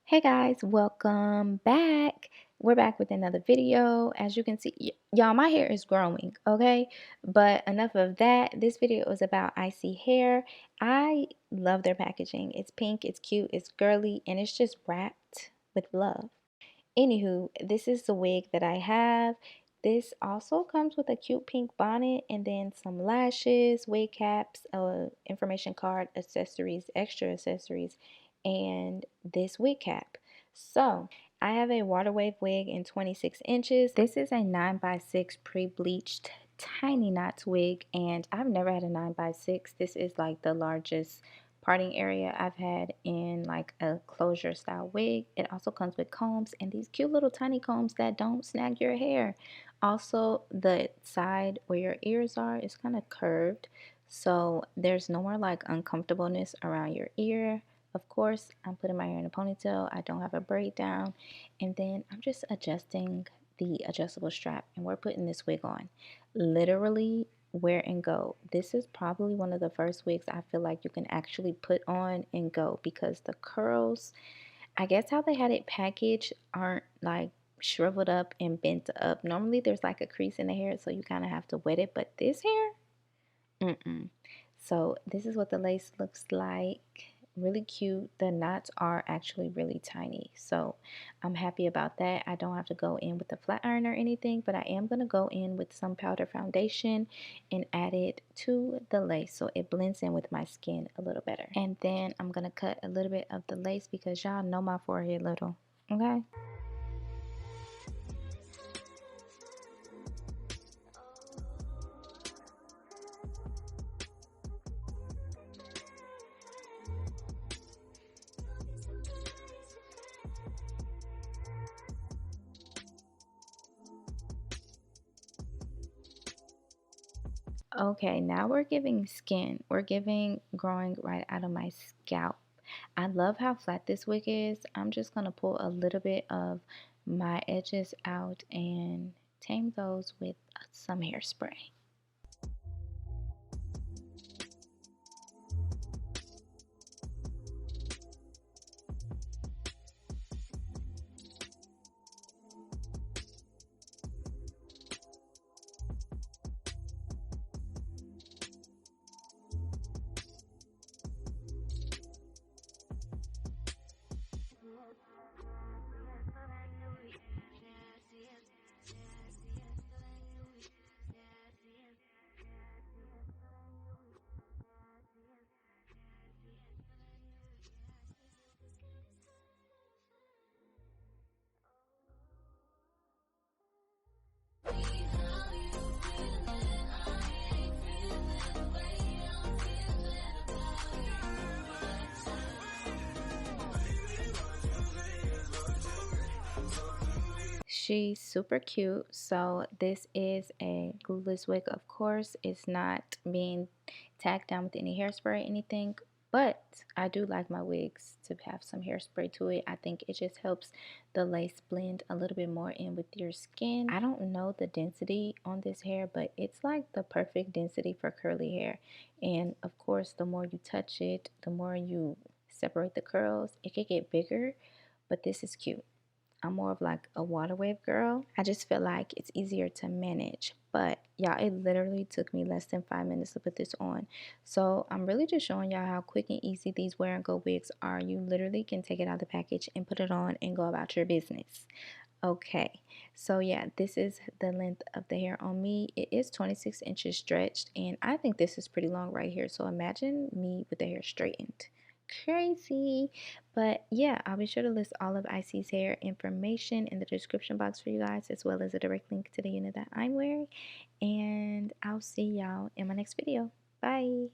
Hey guys, welcome back. We're back with another video. As you can see, y'all, my hair is growing, okay? But enough of that. This video is about Isee hair. I love their packaging. It's pink, it's cute, it's girly, and it's just wrapped with love. Anywho, this is the wig that I have. This also comes with a cute pink bonnet and then some lashes, wig caps, information card, accessories, extra accessories, and this wig cap. So I have a water wave wig in 26 inches. This is a 9x6 pre-bleached tiny knots wig, and I've never had a 9x6. This is like the largest parting area I've had in like a closure style wig. It also comes with combs and these cute little tiny combs that don't snag your hair. Also, the side where your ears are is kind of curved, so there's no more like uncomfortableness around your ear. Of course, I'm putting my hair in a ponytail. I don't have a braid down, and then I'm just adjusting the adjustable strap, and we're putting this wig on. Literally, wear and go. This is probably one of the first wigs I feel like you can actually put on and go, because the curls, I guess how they had it packaged, aren't like shriveled up and bent up. Normally there's like a crease in the hair, so you kind of have to wet it, but this hair, so this is what the lace looks like. Really cute. The knots are actually really tiny, so I'm happy about that. I don't have to go in with a flat iron or anything, but I am going to go in with some powder foundation and add it to the lace so it blends in with my skin a little better. And then I'm going to cut a little bit of the lace because y'all know my forehead little, okay? Okay, now we're giving skin. We're giving growing right out of my scalp. I love how flat this wig is. I'm just going to pull a little bit of my edges out and tame those with some hairspray. She's super cute. So this is a glueless wig. Of course, it's not being tacked down with any hairspray or anything, but I do like my wigs to have some hairspray to it. I think it just helps the lace blend a little bit more in with your skin. I don't know the density on this hair, but it's like the perfect density for curly hair. And of course, the more you touch it, the more you separate the curls. It could get bigger, but this is cute. I'm more of like a water wave girl. I just feel like it's easier to manage. But y'all, it literally took me less than 5 minutes to put this on. So I'm really just showing y'all how quick and easy these wear and go wigs are. You literally can take it out of the package and put it on and go about your business. Okay, so yeah, this is the length of the hair on me. It is 26 inches stretched, and I think this is pretty long right here. So imagine me with the hair straightened. Crazy. But yeah, I'll be sure to list all of Isee's hair information in the description box for you guys, as well as a direct link to the unit that I'm wearing. And I'll see y'all in my next video. Bye.